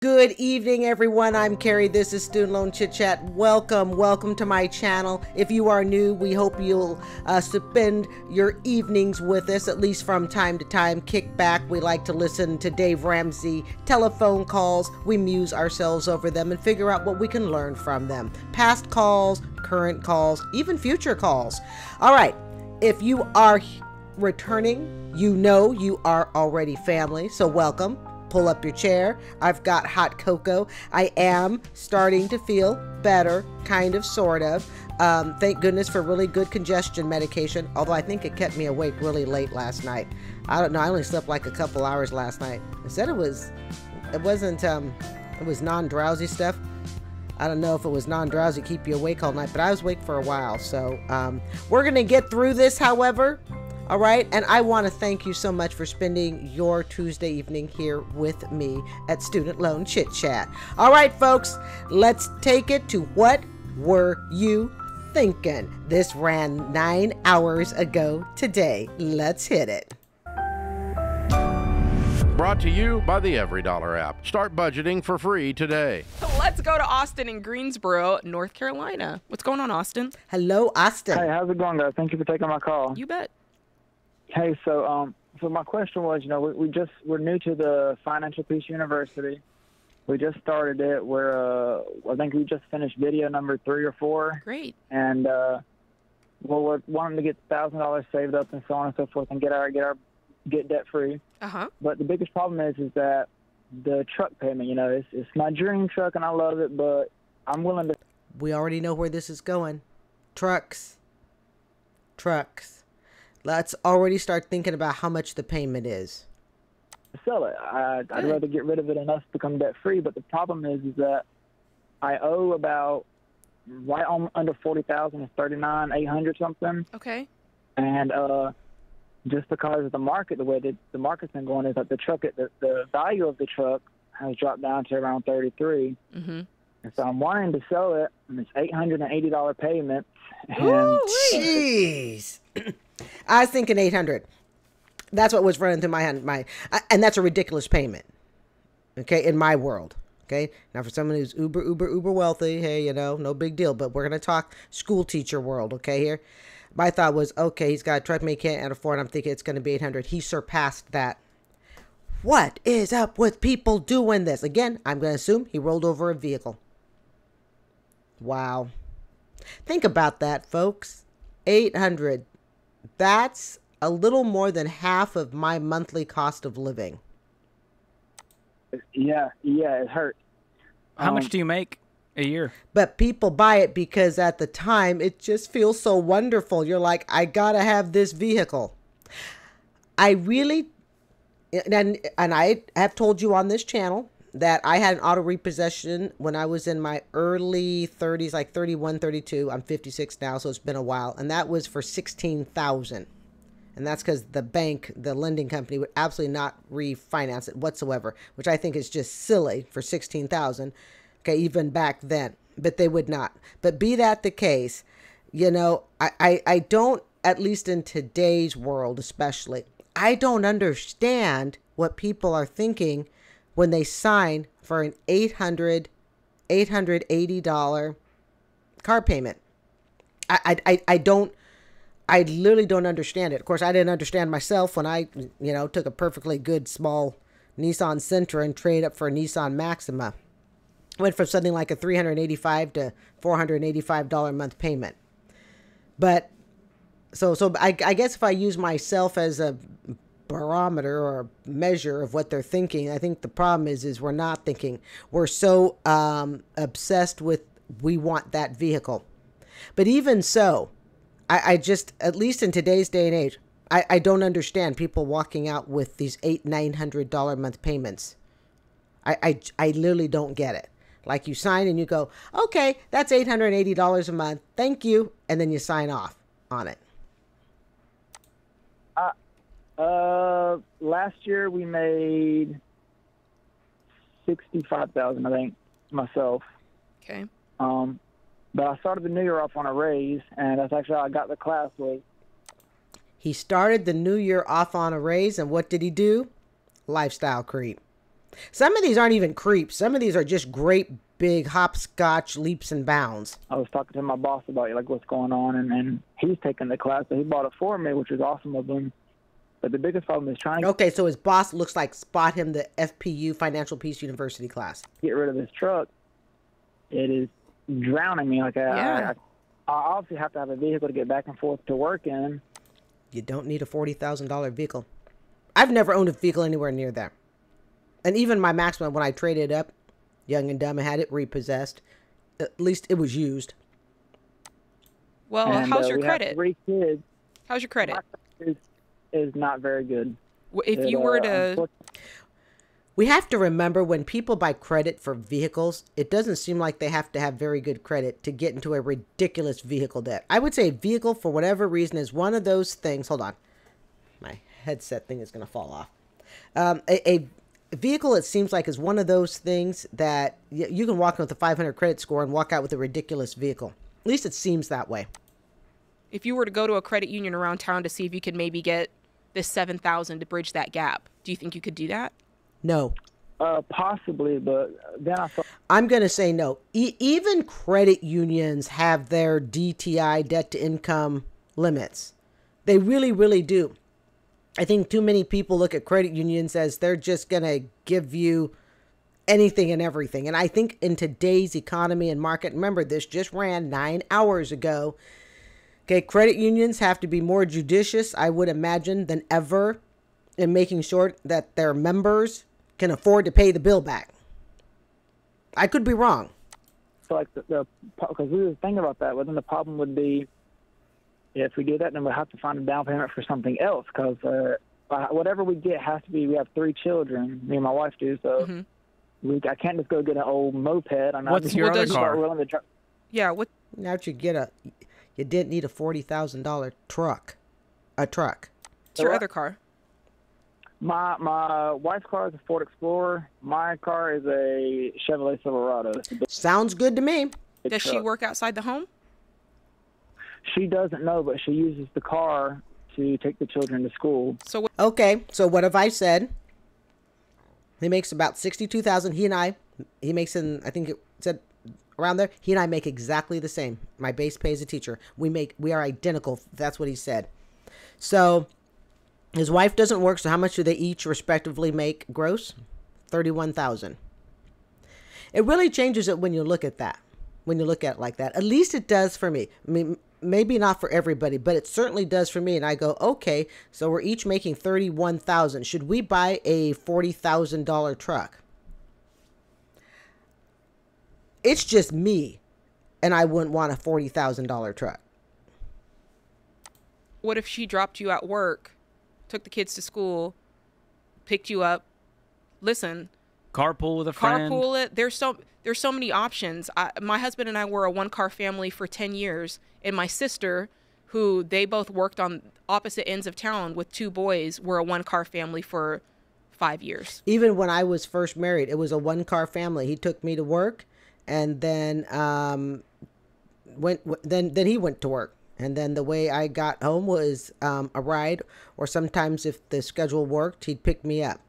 Good evening, everyone. I'm Carrie. This is Student Loan Chit-Chat. Welcome to my channel. If you are new, we hope you'll spend your evenings with us, at least from time to time. Kick back. We like to listen to Dave Ramsey telephone calls. We muse ourselves over them and figure out what we can learn from them. Past calls, current calls, even future calls. All right. If you are returning, you know you are already family, so welcome. Pull up your chair. I've got hot cocoa. I am starting to feel better, kind of, sort of. Thank goodness for really good congestion medication, although I think it kept me awake really late last night. I don't know. I only slept like a couple hours last night. They said it was non-drowsy stuff. I don't know if it was non-drowsy, keep you awake all night, but I was awake for a while. So we're going to get through this, however. All right. And I want to thank you so much for spending your Tuesday evening here with me at Student Loan Chit-Chat. All right, folks, let's take it to What Were You Thinking? This ran 9 hours ago today. Let's hit it. Brought to you by the EveryDollar app. Start budgeting for free today. Let's go to Austin in Greensboro, North Carolina. What's going on, Austin? Hello, Austin. Hey, how's it going, guys? Thank you for taking my call. You bet. Hey, so my question was, we're new to the Financial Peace University. We just started it. I think we just finished video number 3 or 4. Great. And we're wanting to get $1,000 saved up and so on and so forth, and get debt free. But the biggest problem is that the truck payment. It's my dream truck and I love it, but I'm willing to. We already know where this is going. Trucks. Let's already start thinking about how much the payment is. Sell it. I'd rather get rid of it and us become debt free. But the problem is that I owe about right on under $40,000. It's $39,800 something. Okay. And just because of the market, the way that the market's been going is that the value of the truck has dropped down to around $33. Mm-hmm. And so I'm wanting to sell it, and it's $880 payment. And jeez. I was thinking 800. That's what was running through my hand. And that's a ridiculous payment. Okay, in my world. Okay, now for someone who's uber wealthy, hey, no big deal. But we're gonna talk school teacher world. Okay, here. My thought was, okay, he's got a truck he can't afford. I'm thinking it's gonna be 800. He surpassed that. What is up with people doing this? Again, I'm gonna assume he rolled over a vehicle. Wow. Think about that, folks. 800. That's a little more than half of my monthly cost of living. Yeah, it hurts. How much do you make a year? But people buy it because at the time it just feels so wonderful. You're like, I gotta have this vehicle. I really, and I have told you on this channel that I had an auto repossession when I was in my early 30s, like 31, 32. I'm 56 now, so it's been a while. And that was for $16,000. And that's because the bank, the lending company, would absolutely not refinance it whatsoever, which I think is just silly for $16,000. Okay, even back then. But they would not. But be that the case, I don't, at least in today's world especially, I don't understand what people are thinking when they sign for an $880 car payment. I literally don't understand it. Of course, I didn't understand myself when I, took a perfectly good small Nissan Sentra and traded up for a Nissan Maxima. Went from something like a $385 to $485 a month payment. But so I guess if I use myself as a barometer or a measure of what they're thinking, I think the problem is we're not thinking. We're so obsessed with we want that vehicle. But even so, I just, at least in today's day and age, I don't understand people walking out with these $900 a month payments. I literally don't get it. Like you sign and you go, okay, that's $880 a month. Thank you. And then you sign off on it. Last year we made $65,000, I think, myself. Okay. But I started the new year off on a raise, and that's actually how I got the class was. He started the new year off on a raise, and what did he do? Lifestyle creep. Some of these aren't even creeps. Some of these are just great big hopscotch leaps and bounds. I was talking to my boss about like what's going on, and he's taking the class, so he bought it for me, which is awesome of him. But the biggest problem is trying to... Okay, so his boss looks like spot him the FPU, Financial Peace University class. Get rid of this truck. It is drowning me. Like I obviously have to have a vehicle to get back and forth to work in. You don't need a $40,000 vehicle. I've never owned a vehicle anywhere near that. And even my Maxima, when I traded up, young and dumb, I had it repossessed. At least it was used. Well, and, how's your we credit? Have 3 kids. How's your credit? My credit is not very good. If you were to... We have to remember when people buy credit for vehicles, it doesn't seem like they have to have very good credit to get into a ridiculous vehicle debt. I would say a vehicle, for whatever reason, is one of those things. Hold on. My headset thing is going to fall off. A vehicle, it seems like, is one of those things that you can walk in with a 500 credit score and walk out with a ridiculous vehicle. At least it seems that way. If you were to go to a credit union around town to see if you could maybe get this $7,000 to bridge that gap, do you think you could do that? No. Possibly, but then I thought... I'm going to say no. Even credit unions have their DTI, debt to income limits. They really, really do. I think too many people look at credit unions as they're just going to give you anything and everything. And I think in today's economy and market, remember this just ran 9 hours ago. Okay, credit unions have to be more judicious, I would imagine, than ever in making sure that their members can afford to pay the bill back. I could be wrong. So like because we were thinking about that, but then the problem would be if we do that, then we'll have to find a down payment for something else, because whatever we get has to be, we have 3 children, me and my wife do, so I can't just go get an old moped. What's your other car? Now you didn't need a $40,000 truck. A truck. What's your other car? My wife's car is a Ford Explorer. My car is a Chevrolet Silverado. Sounds good to me. Does she work outside the home? She doesn't know, but she uses the car to take the children to school. So okay, so what have I said? He makes about $62,000. He makes I think it said around there. He and I make exactly the same. My base pay as a teacher. We are identical. That's what he said. So his wife doesn't work. So how much do they each respectively make gross? $31,000. It really changes it when you look at that. When you look at it like that, at least it does for me. I mean, maybe not for everybody, but it certainly does for me. And I go, okay, so we're each making $31,000. Should we buy a $40,000 truck? It's just me, and I wouldn't want a $40,000 truck. What if she dropped you at work, took the kids to school, picked you up? Listen, carpool with a friend. Carpool it. There's so many options. My husband and I were a one-car family for 10 years, and my sister, who they both worked on opposite ends of town with 2 boys, were a one-car family for 5 years. Even when I was first married, it was a one-car family. He took me to work, and then then he went to work. And then the way I got home was a ride, or sometimes if the schedule worked, he'd pick me up.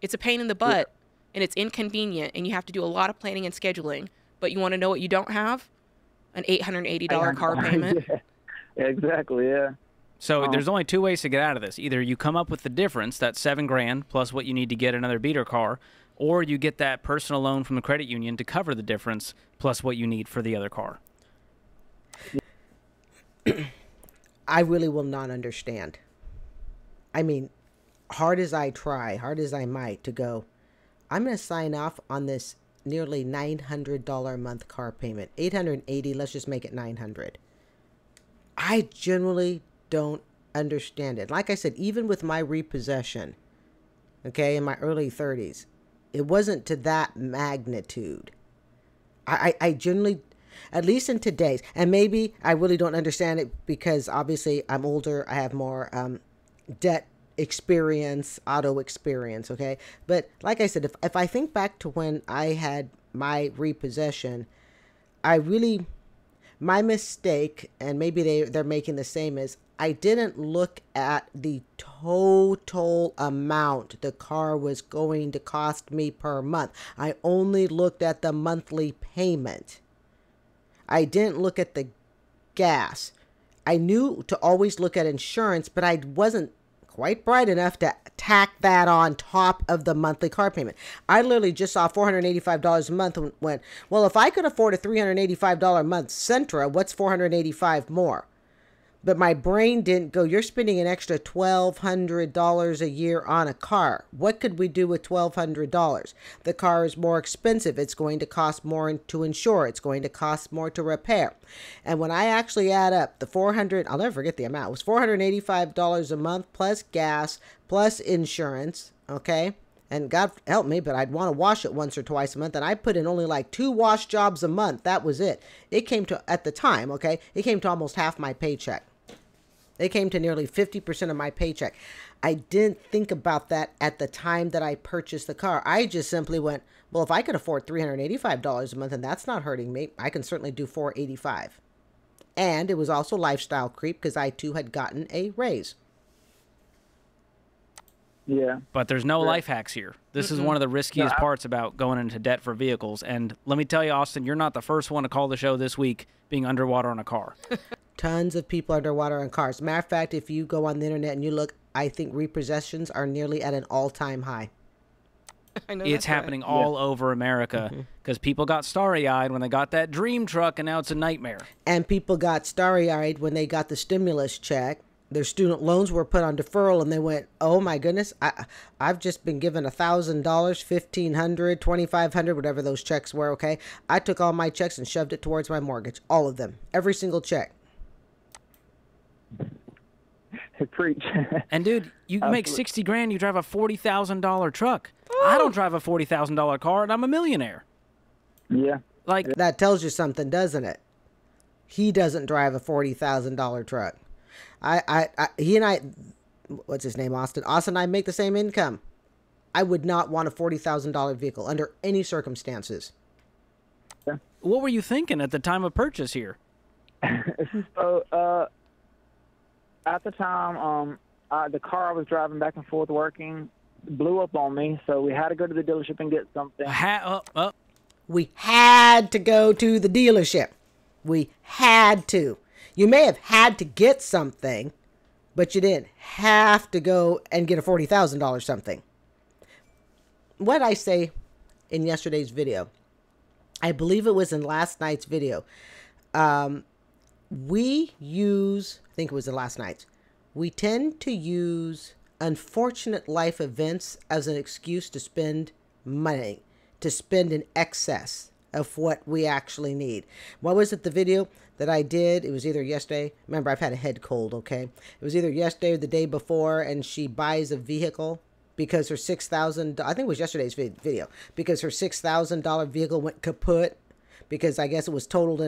It's a pain in the butt, and it's inconvenient, and you have to do a lot of planning and scheduling. But you want to know what you don't have? An $880 car payment. Yeah, exactly, yeah. So there's only 2 ways to get out of this. Either you come up with the difference, that's $7,000 plus what you need to get another beater car, or you get that personal loan from the credit union to cover the difference plus what you need for the other car. I really will not understand. I mean, hard as I try, hard as I might to go, I'm going to sign off on this nearly $900 a month car payment. $880, let's just make it $900. I generally don't understand it. Like I said, even with my repossession, okay, in my early 30s, it wasn't to that magnitude. I generally, at least in today's, and maybe I really don't understand it because obviously I'm older, I have more debt experience, auto experience, okay? But like I said, if I think back to when I had my repossession, my mistake, and maybe they're making the same, is I didn't look at the total amount the car was going to cost me per month. I only looked at the monthly payment. I didn't look at the gas. I knew to always look at insurance, but I wasn't quite bright enough to tack that on top of the monthly car payment. I literally just saw $485 a month and went, well, if I could afford a $385 a month Sentra, what's $485 more? But my brain didn't go, you're spending an extra $1,200 a year on a car. What could we do with $1,200? The car is more expensive. It's going to cost more to insure. It's going to cost more to repair. And when I actually add up the I'll never forget the amount. It was $485 a month plus gas plus insurance, okay? And God help me, but I'd want to wash it once or twice a month. And I put in only like 2 wash jobs a month. That was it. It came to, at the time, okay, it came to almost half my paycheck. It came to nearly 50% of my paycheck. I didn't think about that at the time that I purchased the car. I just simply went, well, if I could afford $385 a month and that's not hurting me, I can certainly do $485. And it was also lifestyle creep because I too had gotten a raise. Yeah. But there's no life hacks here. This is one of the riskiest parts about going into debt for vehicles. And let me tell you, Austin, you're not the first one to call the show this week being underwater on a car. Tons of people underwater on cars. Matter of fact, if you go on the internet and you look, I think repossessions are nearly at an all-time high. I know It's happening all over America because people got starry-eyed when they got that dream truck, and now it's a nightmare. And people got starry-eyed when they got the stimulus check. Their student loans were put on deferral, and they went, oh my goodness, I've just been given $1,000, $1,500, $2,500, whatever those checks were, okay? I took all my checks and shoved it towards my mortgage, all of them, every single check. Preach. And dude, you make 60 grand, you drive a $40,000 truck. I don't drive a $40,000 car, and I'm a millionaire. Yeah. Like that tells you something, doesn't it? He doesn't drive a $40,000 truck. He and I, what's his name, Austin? Austin and I make the same income. I would not want a $40,000 vehicle under any circumstances. What were you thinking at the time of purchase here? So, at the time, the car I was driving back and forth working blew up on me, so we had to go to the dealership and get something. We had to go to the dealership. We had to. You may have had to get something, but you didn't have to go and get a $40,000 something. What I say in yesterday's video, I believe it was in last night's video. We use, I think it was in last night's, we tend to use unfortunate life events as an excuse to spend money, to spend in excess of what we actually need. What was it, the video that I did? It was either yesterday. Remember, I've had a head cold, okay? It was either yesterday or the day before, and she buys a vehicle because her $6,000, I think it was yesterday's video, because her $6,000 vehicle went kaput because I guess it was totaled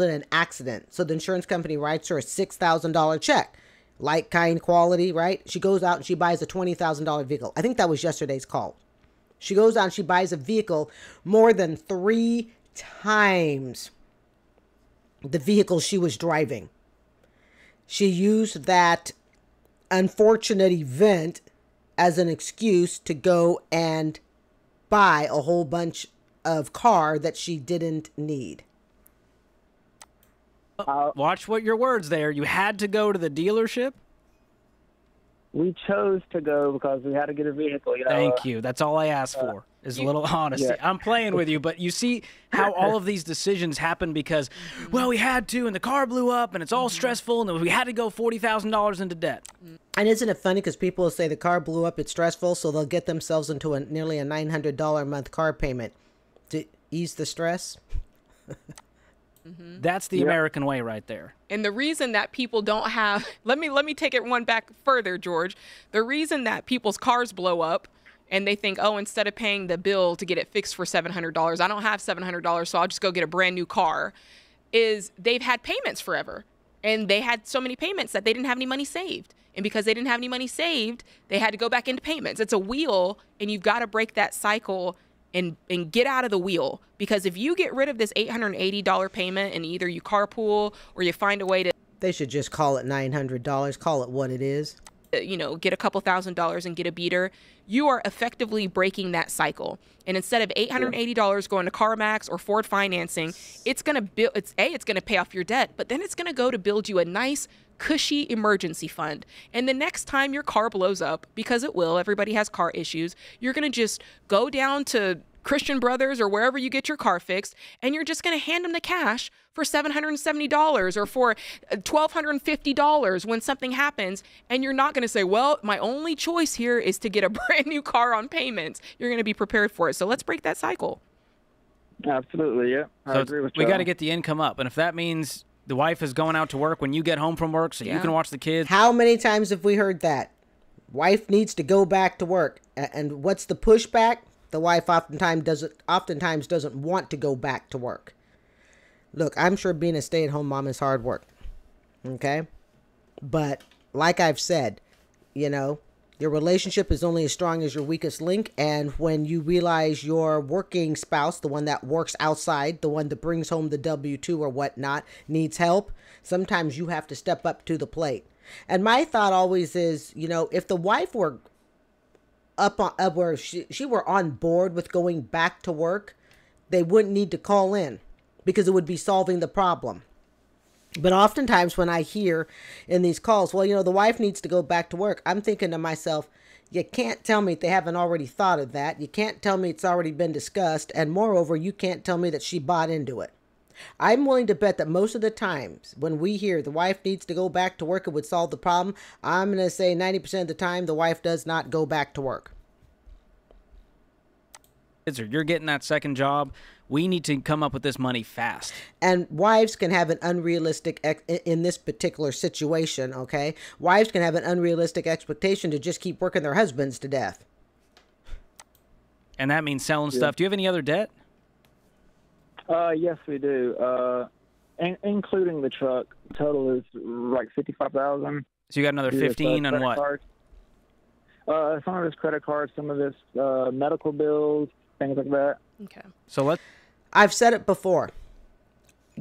in an accident. So the insurance company writes her a $6,000 check. Like, kind, quality, right? She goes out and she buys a $20,000 vehicle. I think that was yesterday's call. She goes out and she buys a vehicle more than 3 times the vehicle she was driving. She used that unfortunate event as an excuse to go and buy a whole bunch of car that she didn't need. Watch what your words there. You had to go to the dealership? We chose to go because we had to get a vehicle. You know, Thank you. That's all I asked for, is a little honesty. Yeah. I'm playing with you, but you see how all of these decisions happen because, well, we had to, and the car blew up, and it's all stressful, and we had to go $40,000 into debt. And isn't it funny because people will say the car blew up, it's stressful, so they'll get themselves into nearly a $900 a month car payment to ease the stress? That's the American way right there. And the reason that people don't have, let me take it one back further, George. The reason that people's cars blow up and they think, oh, instead of paying the bill to get it fixed for $700, I don't have $700, so I'll just go get a brand new car, is they've had payments forever. And they had so many payments that they didn't have any money saved. And because they didn't have any money saved, they had to go back into payments. It's a wheel, and you've got to break that cycle and get out of the wheel. Because if you get rid of this $880 payment and either you carpool or you find a way to They should just call it $900. Call it what it is. Get a couple $1,000s and get a beater, you are effectively breaking that cycle. And instead of $880 going to CarMax or Ford financing, it's going to pay off your debt, but then it's going to go to build you a nice, cushy emergency fund. And the next time your car blows up, because it will, everybody has car issues, you're going to just go down to Christian Brothers or wherever you get your car fixed, and you're just going to hand them the cash for $770 or for $1,250 when something happens. And you're not going to say, well, my only choice here is to get a brand new car on payments. You're going to be prepared for it. So let's break that cycle. Absolutely, yeah. I agree with you. We got to get the income up. And if that means the wife is going out to work when you get home from work so you can watch the kids. How many times have we heard that? Wife needs to go back to work. And what's the pushback? The wife oftentimes doesn't want to go back to work. Look, I'm sure being a stay-at-home mom is hard work. Okay? But like I've said, your relationship is only as strong as your weakest link. And when you realize your working spouse, the one that works outside, the one that brings home the W-2 or whatnot, needs help, sometimes you have to step up to the plate. And my thought always is, if the wife were up where she were on board with going back to work, they wouldn't need to call in because it would be solving the problem. But oftentimes when I hear in these calls, well, the wife needs to go back to work, I'm thinking to myself, you can't tell me they haven't already thought of that. You can't tell me it's already been discussed. And moreover, you can't tell me that she bought into it. I'm willing to bet that most of the times when we hear the wife needs to go back to work, it would solve the problem. I'm going to say 90% of the time, the wife does not go back to work. You're getting that second job. We need to come up with this money fast. And wives can have an unrealistic, in this particular situation, okay? Wives can have an unrealistic expectation to just keep working their husbands to death. And that means selling stuff. Do you have any other debt? Yes, we do. Including the truck, total is like $55,000. So you got another 15 on what? Cards. Some of it's credit cards, some of it's medical bills, things like that. Okay. So I've said it before.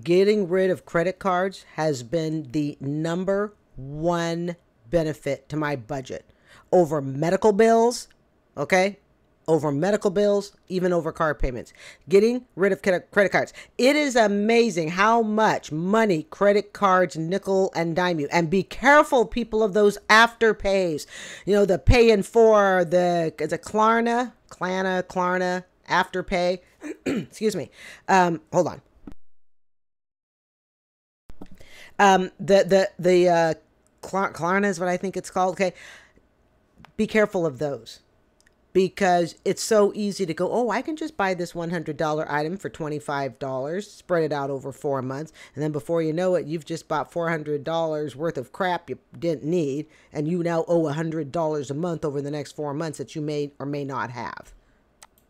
Getting rid of credit cards has been the number one benefit to my budget over medical bills. Okay. Over medical bills, even over car payments. Getting rid of credit cards. It is amazing how much money credit cards nickel and dime you. And be careful, people, of those afterpays. The paying for is it Klarna, afterpay. Excuse me. Hold on. The Klarna is what I think it's called. Okay. Be careful of those. Because it's so easy to go, oh, I can just buy this $100 item for $25, spread it out over 4 months. And then before you know it, you've just bought $400 worth of crap you didn't need. And you now owe $100 a month over the next 4 months that you may or may not have.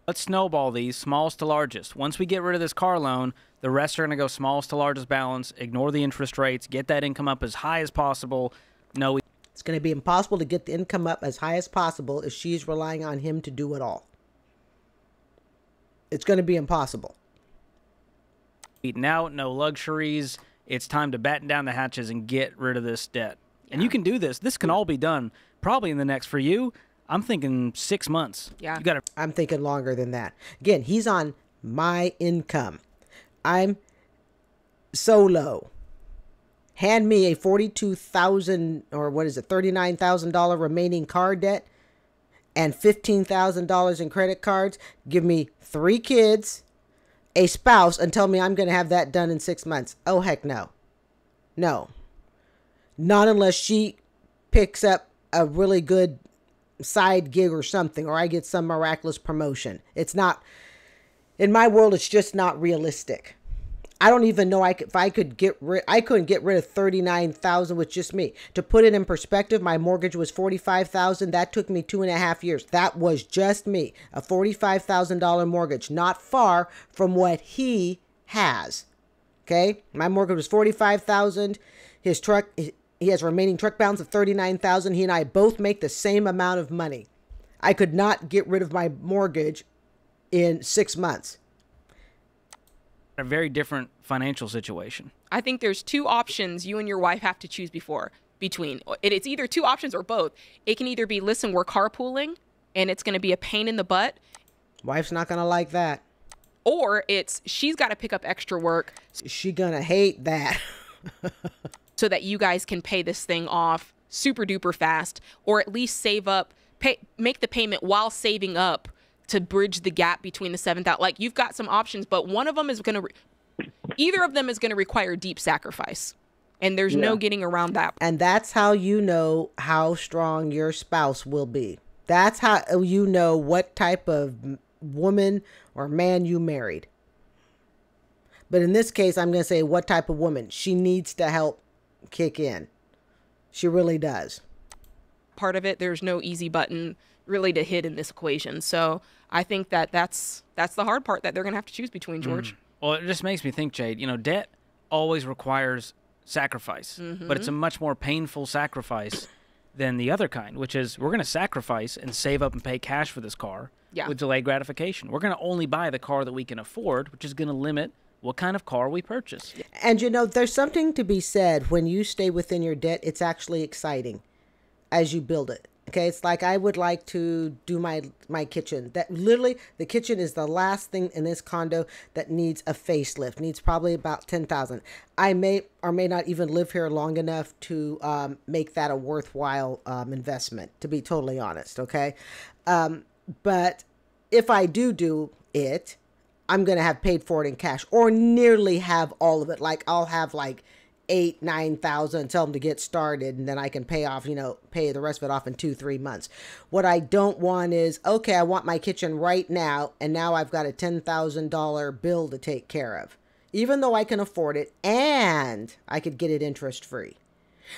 Let's snowball these, smallest to largest. Once we get rid of this car loan, the rest are going to go smallest to largest balance, ignore the interest rates, get that income up as high as possible. It's going to be impossible to get the income up as high as possible if she's relying on him to do it all. It's going to be impossible. Eating out, no luxuries. It's time to batten down the hatches and get rid of this debt. Yeah. And you can do this. This can all be done probably in the next, for you, I'm thinking 6 months. Yeah. I'm thinking longer than that. Again, he's on my income. I'm so low. Hand me a $42,000 or $39,000 remaining car debt and $15,000 in credit cards. Give me 3 kids, a spouse, and tell me I'm going to have that done in 6 months. Oh, heck no. No. Not unless she picks up a really good side gig or something, or I get some miraculous promotion. It's not, in my world, it's just not realistic. I don't even know if I couldn't get rid of $39,000 with just me. To put it in perspective, my mortgage was $45,000. That took me 2.5 years. That was just me. A $45,000 mortgage, not far from what he has. Okay? My mortgage was $45,000. His truck, he has remaining truck balance of $39,000. He and I both make the same amount of money. I could not get rid of my mortgage in 6 months. A very different financial situation. I think there's two options you and your wife have to choose between. It's either two options or both. It can either be, listen, we're carpooling and it's going to be a pain in the butt. Wife's not going to like that. Or it's, she's got to pick up extra work. She going to hate that. So that you guys can pay this thing off super duper fast, or at least save up, make the payment while saving up to bridge the gap between the 7,000. Like, you've got some options, but one of them is going to, either of them is going to require deep sacrifice. And there's no getting around that. And that's how you know how strong your spouse will be. That's how you know what type of woman or man you married. But in this case, I'm going to say what type of woman. She needs to help kick in. She really does. Part of it, there's no easy button really to hit in this equation. So I think that's the hard part that they're going to have to choose between, George. Well, it just makes me think, Jade, debt always requires sacrifice, but it's a much more painful sacrifice than the other kind, which is we're going to sacrifice and save up and pay cash for this car with delayed gratification. We're going to only buy the car that we can afford, which is going to limit what kind of car we purchase. And there's something to be said when you stay within your debt. It's actually exciting as you build it. Okay, it's like I would like to do my kitchen. That literally, the kitchen is the last thing in this condo that needs a facelift. Needs probably about $10,000. I may or may not even live here long enough to make that a worthwhile investment. To be totally honest, okay. But if I do it, I'm gonna have paid for it in cash, or nearly have all of it. Like, I'll have like $8,000-9,000, tell them to get started, and then I can pay off, pay the rest of it off in 2-3 months. What I don't want is, okay, I want my kitchen right now, and now I've got a $10,000 bill to take care of, even though I can afford it and I could get it interest free.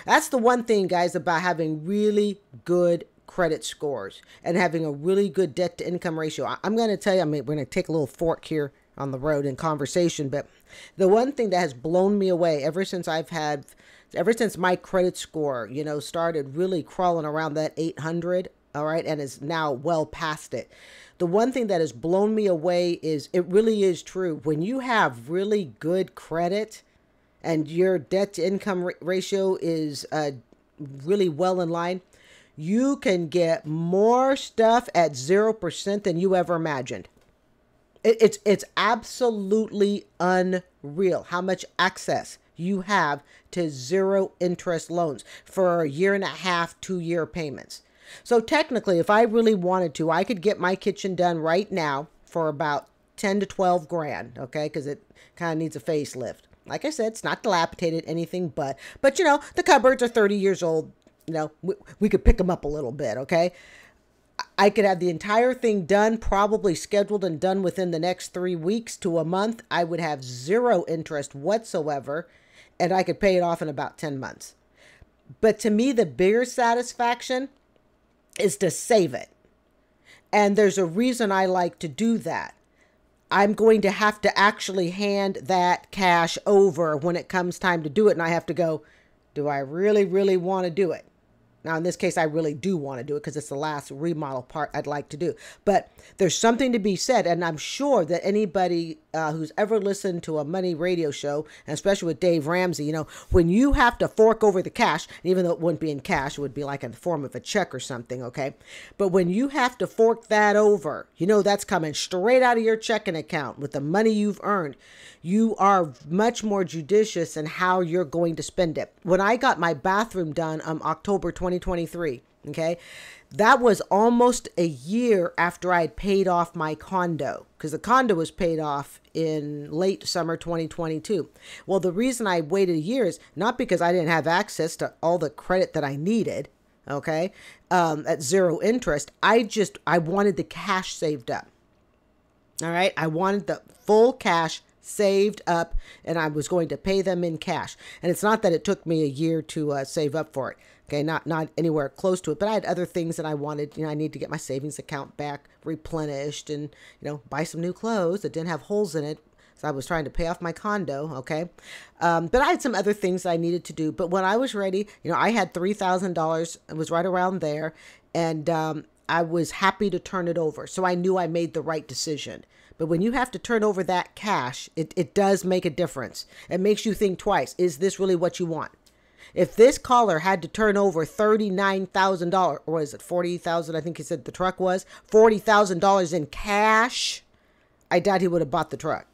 That's the one thing, guys, about having really good credit scores and having a really good debt to income ratio. I'm going to tell you, we're going to take a little fork here on the road in conversation, but the one thing that has blown me away ever since my credit score, started really crawling around that 800, all right, and is now well past it. The one thing that has blown me away is, it really is true. When you have really good credit and your debt to income ratio is really well in line, you can get more stuff at 0% than you ever imagined. It's absolutely unreal how much access you have to 0 interest loans for 1.5 to 2-year payments. So technically, if I really wanted to, I could get my kitchen done right now for about 10 to 12 grand, okay? Because it kind of needs a facelift. Like I said, it's not dilapidated, anything but the cupboards are 30 years old. We could pick them up a little bit, okay? I could have the entire thing done, probably scheduled and done within the next 3 weeks to a month. I would have 0 interest whatsoever, and I could pay it off in about 10 months. But to me, the bigger satisfaction is to save it. And there's a reason I like to do that. I'm going to have to actually hand that cash over when it comes time to do it, and I have to go, do I really, really want to do it? Now, in this case, I really do want to do it because it's the last remodel part I'd like to do. But there's something to be said, and I'm sure that anybody who's ever listened to a money radio show, and especially with Dave Ramsey, when you have to fork over the cash, even though it wouldn't be in cash, it would be like in the form of a check or something, okay? But when you have to fork that over, that's coming straight out of your checking account with the money you've earned. You are much more judicious in how you're going to spend it. When I got my bathroom done October 2023, okay, that was almost a year after I had paid off my condo, because the condo was paid off in late summer 2022. Well, the reason I waited a year is not because I didn't have access to all the credit that I needed, okay, at 0 interest. I wanted the cash saved up. All right. I wanted the full cash saved up, and I was going to pay them in cash. And it's not that it took me a year to save up for it. Okay, not anywhere close to it, but I had other things that I wanted. I need to get my savings account back replenished, and buy some new clothes that didn't have holes in it. So I was trying to pay off my condo. Okay, but I had some other things I needed to do. But when I was ready, I had $3,000. It was right around there, and I was happy to turn it over. So I knew I made the right decision. But when you have to turn over that cash, it does make a difference. It makes you think twice. Is this really what you want? If this caller had to turn over $39,000, or is it $40,000? I think he said the truck was $40,000 in cash. I doubt he would have bought the truck.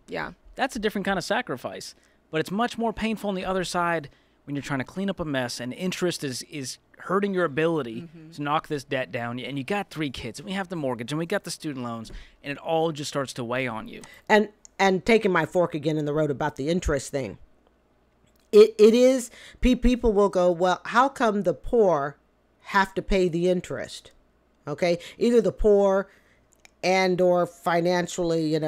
Yeah. That's a different kind of sacrifice, but it's much more painful on the other side when you're trying to clean up a mess and interest is hurting your ability to knock this debt down. And you got 3 kids, and we have the mortgage, and we got the student loans, and it all just starts to weigh on you. And taking my fork again in the road about the interest thing. It is, people will go, well, how come the poor have to pay the interest? Okay, either the poor and or financially,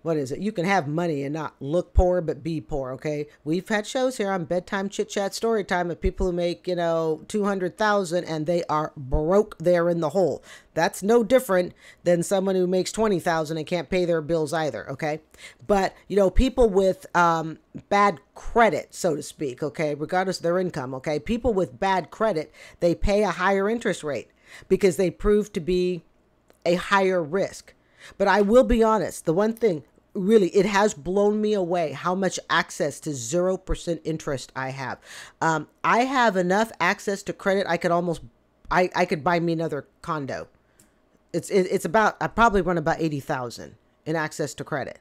what is it? You can have money and not look poor, but be poor. Okay. We've had shows here on Bedtime Chit-Chat Story Time of people who make, $200,000 and they are broke there in the hole. That's no different than someone who makes $20,000 and can't pay their bills either. Okay. But, people with, bad credit, so to speak. Okay. Regardless of their income. Okay. People with bad credit, they pay a higher interest rate because they prove to be a higher risk. But I will be honest, the one thing, really, it has blown me away how much access to 0% interest I have. I have enough access to credit. I could buy me another condo. It's about, I probably run about 80,000 in access to credit.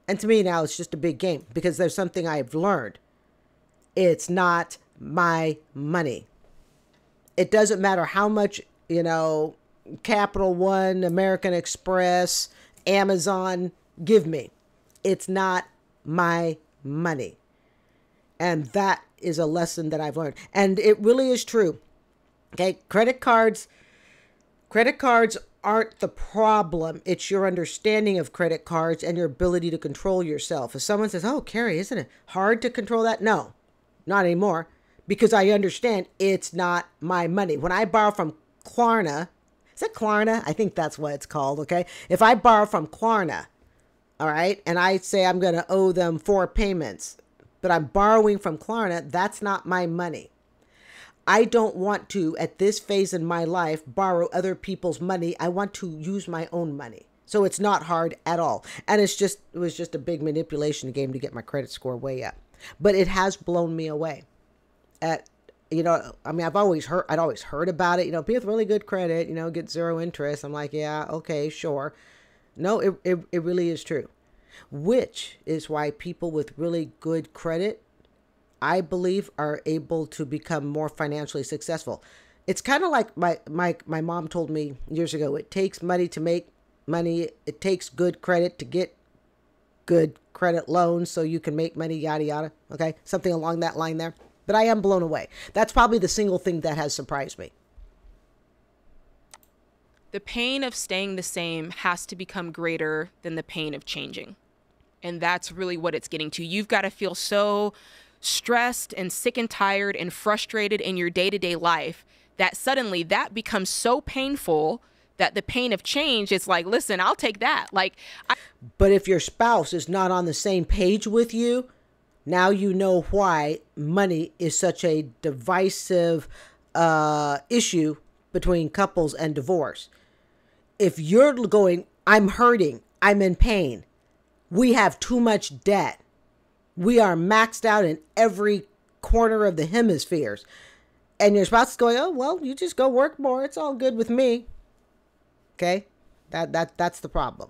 And to me now, it's just a big game because there's something I've learned. It's not my money. It doesn't matter how much, Capital One, American Express, Amazon give me. It's not my money. And that is a lesson that I've learned. And it really is true. Okay, credit cards aren't the problem. It's your understanding of credit cards and your ability to control yourself. If someone says, "Oh, Carrie, isn't it hard to control that?" No, not anymore. Because I understand it's not my money. When I borrow from Klarna, is it Klarna? I think that's what it's called, okay? If I borrow from Klarna, all right, and I say I'm going to owe them 4 payments, but I'm borrowing from Klarna, that's not my money. I don't want to, at this phase in my life, borrow other people's money. I want to use my own money. So it's not hard at all. And it was just a big manipulation game to get my credit score way up. But it has blown me away. I'd always heard about it. People with really good credit, get 0 interest. I'm like, yeah, okay, sure. No, it really is true. Which is why people with really good credit, I believe, are able to become more financially successful. It's kind of like my mom told me years ago, it takes money to make money. It takes good credit to get good credit loans so you can make money, yada, yada. Okay, something along that line there. But I am blown away. That's probably the single thing that has surprised me. The pain of staying the same has to become greater than the pain of changing. And that's really what it's getting to. You've got to feel so stressed and sick and tired and frustrated in your day-to-day life that suddenly that becomes so painful that the pain of change is like, listen, I'll take that. But if your spouse is not on the same page with you, now you know why money is such a divisive issue between couples and divorce. If you're going, I'm hurting, I'm in pain, we have too much debt, we are maxed out in every corner of the hemispheres, and your spouse is going, oh, well, you just go work more, it's all good with me. Okay, that's the problem.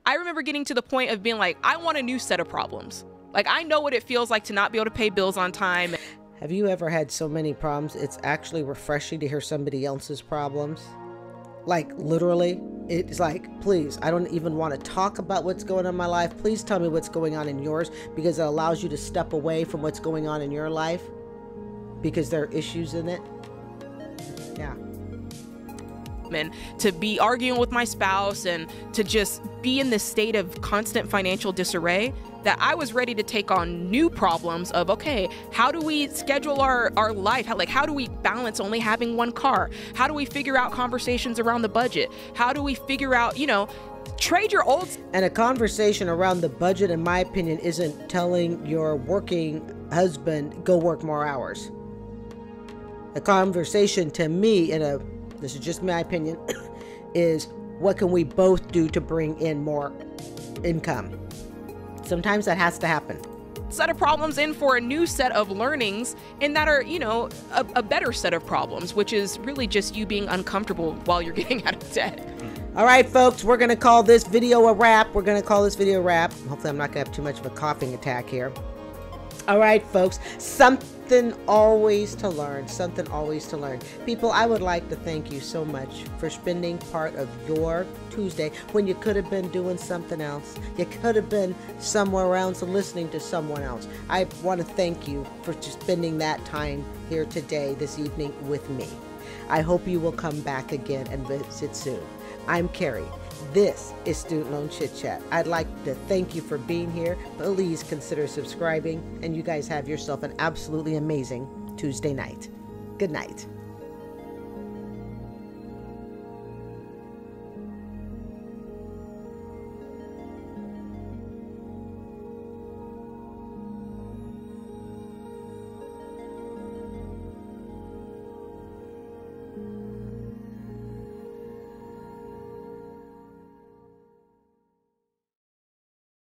I remember getting to the point of being like, I want a new set of problems. I know what it feels like to not be able to pay bills on time. Have you ever had so many problems? It's actually refreshing to hear somebody else's problems. Literally, it's like, please, I don't even want to talk about what's going on in my life. Please tell me what's going on in yours, because it allows you to step away from what's going on in your life because there are issues in it. Yeah. And to be arguing with my spouse and to just be in this state of constant financial disarray, that I was ready to take on new problems of, okay, how do we schedule our life? How do we balance only having one car? How do we figure out conversations around the budget? How do we figure out, trade your old... And a conversation around the budget, in my opinion, isn't telling your working husband, go work more hours. A conversation to me in a this is just my opinion, is what can we both do to bring in more income? Sometimes that has to happen. Set of problems in for a new set of learnings, and that are, a better set of problems, which is really just you being uncomfortable while you're getting out of debt. All right, folks, we're going to call this video a wrap. Hopefully I'm not going to have too much of a coughing attack here. All right, folks, something always to learn. People, I would like to thank you so much for spending part of your Tuesday when you could have been doing something else. You could have been somewhere else listening to someone else. I want to thank you for just spending that time here today, this evening with me. I hope you will come back again and visit soon. I'm Carrie. This is Student Loan Chit-Chat. I'd like to thank you for being here. Please consider subscribing, and you guys have yourself an absolutely amazing Tuesday night. Good night.